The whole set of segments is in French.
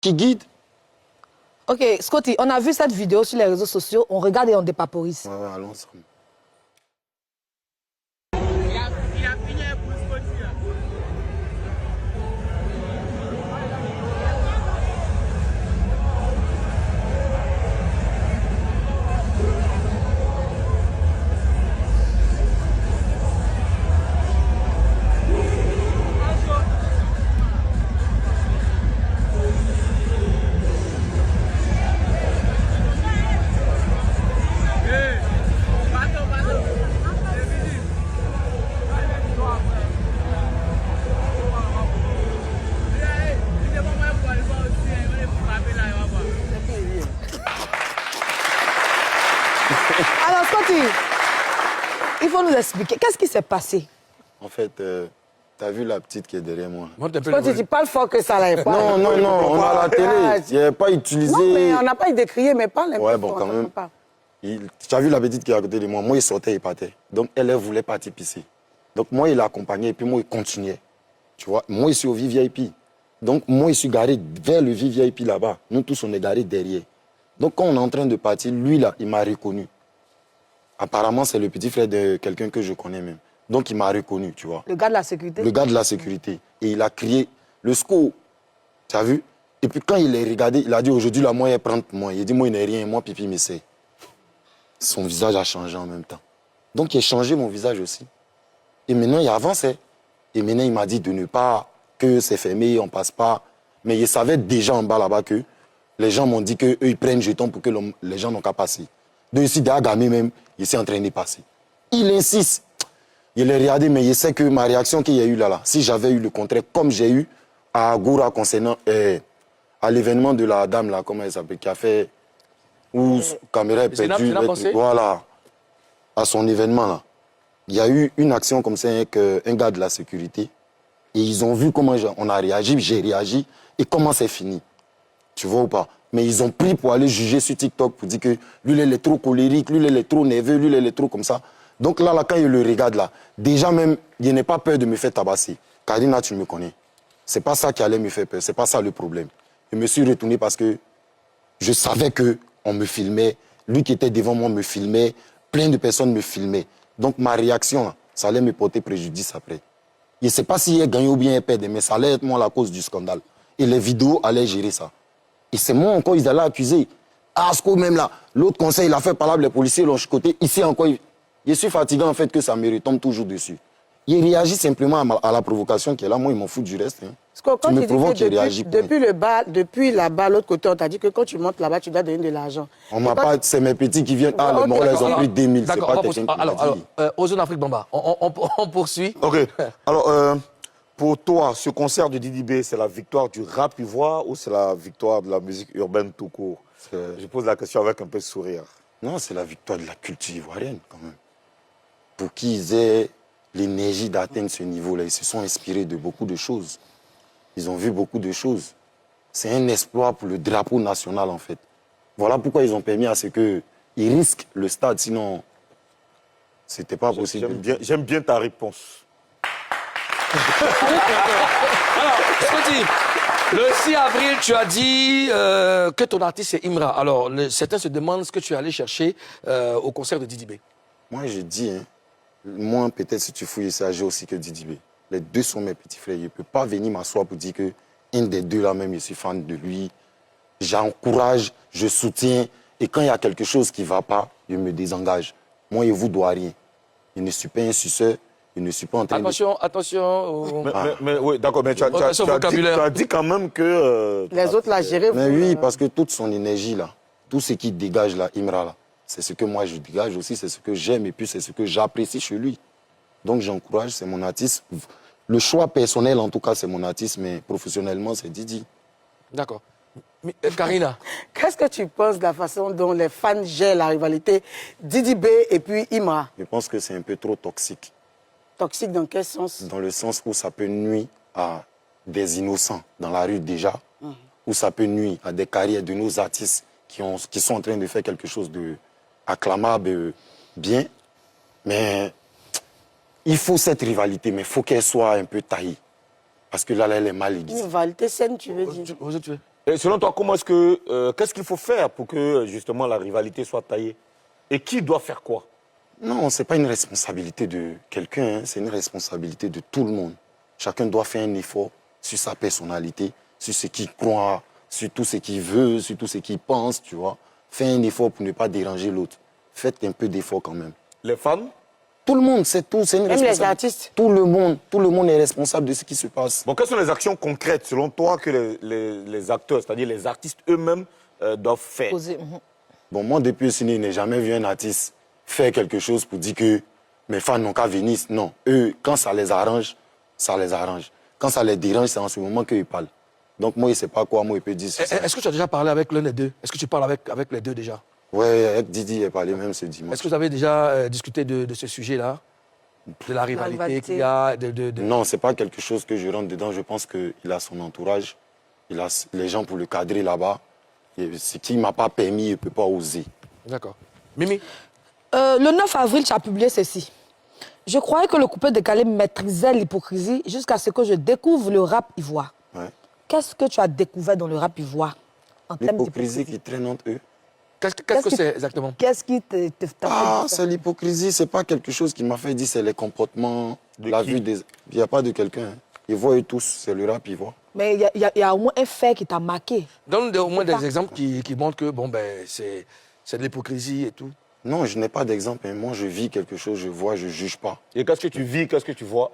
qui guide. Ok, Scotty, on a vu cette vidéo sur les réseaux sociaux, on regarde et on dépaporise. Ouais, allons ensemble. Il a fini pour Scotty là. Alors, Scotty, il faut nous expliquer. Qu'est-ce qui s'est passé? En fait, t'as vu la petite qui est derrière moi? Scotty, tu parles fort que ça là. Non, non, non, on a la télé. Il n'a pas utilisé... Non, mais on n'a pas décrié, mais parle un peu. Ouais, bon, quand même. Tu as vu la petite qui est à côté de moi? Moi, il sortait, il partait. Donc, elle voulait partir pisser. Donc, moi, il l'a accompagné et puis moi, il continuait. Tu vois, moi, je suis au VVIP. Donc, moi, je suis garé vers le VVIP là-bas. Nous tous, on est garés derrière. Donc, quand on est en train de partir, lui, là, il m'a reconnu. Apparemment, c'est le petit frère de quelqu'un que je connais même. Donc, il m'a reconnu, tu vois. Le gars de la sécurité? Le gars de la sécurité. Et il a crié, le SCO, tu as vu? Et puis, quand il est regardé, il a dit, aujourd'hui, la moi, elle prend moi. Il a dit, moi, il n'est rien, moi, pipi, mais c'est. Son visage a changé en même temps. Donc, il a changé mon visage aussi. Et maintenant, il avançait. Et maintenant, il m'a dit de ne pas, que c'est fermé, on ne passe pas. Mais il savait déjà en bas là-bas que les gens m'ont dit qu'eux, ils prennent jetons pour que les gens n'ont qu'à passer. Donc, ici, derrière Gamé même, il s'est en train de passer. Il insiste. Il est regardé, mais il sait que ma réaction qu'il y a eu là, si j'avais eu le contraire, comme j'ai eu à Goura concernant à l'événement de la dame, là, comment elle s'appelle, qui a fait. Où caméra est perdue. Voilà. À son événement, là. Il y a eu une action comme ça avec un gars de la sécurité. Et ils ont vu comment on a réagi, j'ai réagi, et comment c'est fini. Tu vois ou pas? Mais ils ont pris pour aller juger sur TikTok pour dire que lui, il est trop colérique, lui, il est trop nerveux, lui, il est trop comme ça. Donc là, quand il le regarde, là, déjà même, il n'a pas peur de me faire tabasser. Karina, tu me connais. C'est pas ça qui allait me faire peur, c'est pas ça le problème. Je me suis retourné parce que je savais qu'on me filmait, lui qui était devant moi me filmait, plein de personnes me filmaient. Donc ma réaction, là, ça allait me porter préjudice après. Je ne sais pas s'il a gagné ou bien il perdait, mais ça allait être moi la cause du scandale. Et les vidéos allaient gérer ça. Et c'est moi encore, ils allaient accuser. Ah, ce même là, l'autre conseil, il a fait parler les policiers de l'autre côté. Ici encore, je suis fatigué en fait que ça me retombe toujours dessus. Il réagit simplement à la provocation qui est là. Moi, il m'en fout du reste. Hein. Quand tu me provoques, il réagit. Depuis là-bas, l'autre côté, on t'a dit que quand tu montes là-bas, tu dois donner de l'argent. On m'a pas... C'est mes petits qui viennent. Ah, les morts, ils ont pris 2000. C'est pas quelqu'un qui m'a dit. Alors, aux zones Afrique Bamba, on poursuit. OK. Alors, pour toi, ce concert de Didi B, c'est la victoire du rap ivoire ou c'est la victoire de la musique urbaine tout court? Je pose la question avec un peu de sourire. Non, c'est la victoire de la culture ivoirienne, quand même. Pour qu'ils aient l'énergie d'atteindre ce niveau-là, ils se sont inspirés de beaucoup de choses. Ils ont vu beaucoup de choses. C'est un exploit pour le drapeau national, en fait. Voilà pourquoi ils ont permis à ce qu'ils risquent le stade, sinon, c'était pas possible. J'aime bien ta réponse. Alors, Scotty, le 6 avril, tu as dit que ton artiste est Imra. Alors, certains se demandent ce que tu es allé chercher au concert de Didi B. Moi, je dis, hein, moi, peut-être si tu fouilles ça, j'ai aussi que Didi B. Les deux sont mes petits frères. Je ne peux pas venir m'asseoir pour dire qu'un des deux là même, je suis fan de lui. J'encourage, je soutiens. Et quand il y a quelque chose qui ne va pas, je me désengage. Moi, je ne vous dois rien. Je ne suis pas un suceur. Je ne suis pas en train Attention. Mais oui, d'accord, mais tu as dit quand même que... les autres la gérer. Mais oui, parce que toute son énergie là, tout ce qui dégage là, Imra là, c'est ce que moi je dégage aussi, c'est ce que j'aime et puis c'est ce que j'apprécie chez lui. Donc j'encourage, c'est mon artiste. Le choix personnel en tout cas, c'est mon artiste, mais professionnellement, c'est Didi. D'accord. Karina. Qu'est-ce que tu penses de la façon dont les fans gèrent la rivalité Didi B et puis Imra? Je pense que c'est un peu trop toxique. Toxique dans quel sens? Dans le sens où ça peut nuire à des innocents dans la rue déjà, où ça peut nuire à des carrières de nos artistes qui sont en train de faire quelque chose d'acclamable, bien. Mais il faut cette rivalité, mais il faut qu'elle soit un peu taillée. Parce que là, elle est mal aiguisée. Une rivalité saine, tu veux dire? Et selon toi, comment est-ce que qu'est-ce qu'il faut faire pour que justement la rivalité soit taillée? Et qui doit faire quoi? Non, ce n'est pas une responsabilité de quelqu'un, hein, c'est une responsabilité de tout le monde. Chacun doit faire un effort sur sa personnalité, sur ce qu'il croit, sur tout ce qu'il veut, sur tout ce qu'il pense, tu vois. Fais un effort pour ne pas déranger l'autre. Faites un peu d'effort quand même. Les fans? Tout le monde, c'est tout, c'est une Même les responsabilité. artistes. Tout le monde est responsable de ce qui se passe. Bon, quelles sont les actions concrètes, selon toi, que les acteurs, c'est-à-dire les artistes eux-mêmes, doivent faire? Poser. Bon, moi, depuis le ciné, je n'ai jamais vu un artiste faire quelque chose pour dire que mes fans n'ont qu'à venir. Non, eux, quand ça les arrange, ça les arrange. Quand ça les dérange, c'est en ce moment qu'ils parlent. Donc, moi, je ne sais pas quoi, moi, il peut dire ça. Est-ce que tu as déjà parlé avec l'un des deux? Est-ce que tu parles avec les deux déjà? Oui, avec Didi, il a parlé même ce dimanche. Est-ce que vous avez déjà discuté de ce sujet-là? De la rivalité qu'il y a Non, ce n'est pas quelque chose que je rentre dedans. Je pense qu'il a son entourage. Il a les gens pour le cadrer là-bas. Et ce qui ne m'a pas permis, il ne peut pas oser. D'accord. Mimi? Le 9 avril, tu as publié ceci. Je croyais que le coupé décalé maîtrisait l'hypocrisie jusqu'à ce que je découvre le rap ivoire. Ouais. Qu'est-ce que tu as découvert dans le rap ivoire en termes L'hypocrisie d'hypocrisie? qui traîne entre eux. Qu'est-ce que c'est exactement? Qu'est-ce qui t'a fait Ah, dire ça? c'est l'hypocrisie. Ce n'est pas quelque chose qui m'a fait dire, c'est les comportements, De la qui? vue des... Il n'y a pas de quelqu'un. Hein. Ils voient eux tous, c'est le rap, ils voient. Mais il y a au moins un fait qui t'a marqué. Donne au moins des exemples qui montrent que bon, ben, c'est de l'hypocrisie et tout. Non, je n'ai pas d'exemple. Hein. Moi, je vis quelque chose, je vois, je ne juge pas. Et qu'est-ce que tu vis, qu'est-ce que tu vois?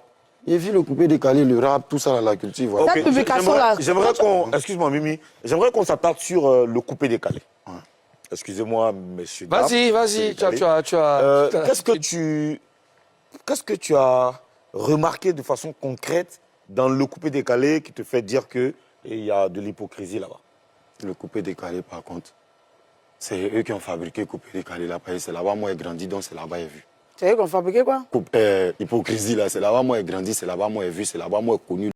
J'ai vu le coupé décalé, le rap, tout ça, la culture. Voilà. Cette publication-là- J'aimerais qu'on... Excuse-moi, Mimi. J'aimerais qu'on s'attarde sur le coupé décalé. Ouais. Excusez-moi, messieurs. Vas-y, dames. vas-y. Coupé décalé. Tu as Qu'est-ce que tu as remarqué de façon concrète dans le coupé décalé qui te fait dire qu'il y a de l'hypocrisie là-bas? Le coupé décalé, par contre, c'est eux qui ont fabriqué le coupé décalé là-bas. C'est là-bas, moi, j'ai grandi, donc c'est là-bas, j'ai vu. C'est eux qui ont fabriqué quoi? Hypocrisie, là, c'est là-bas, moi, j'ai grandi, c'est là-bas, moi, j'ai vu, c'est là-bas, moi, j'ai connu.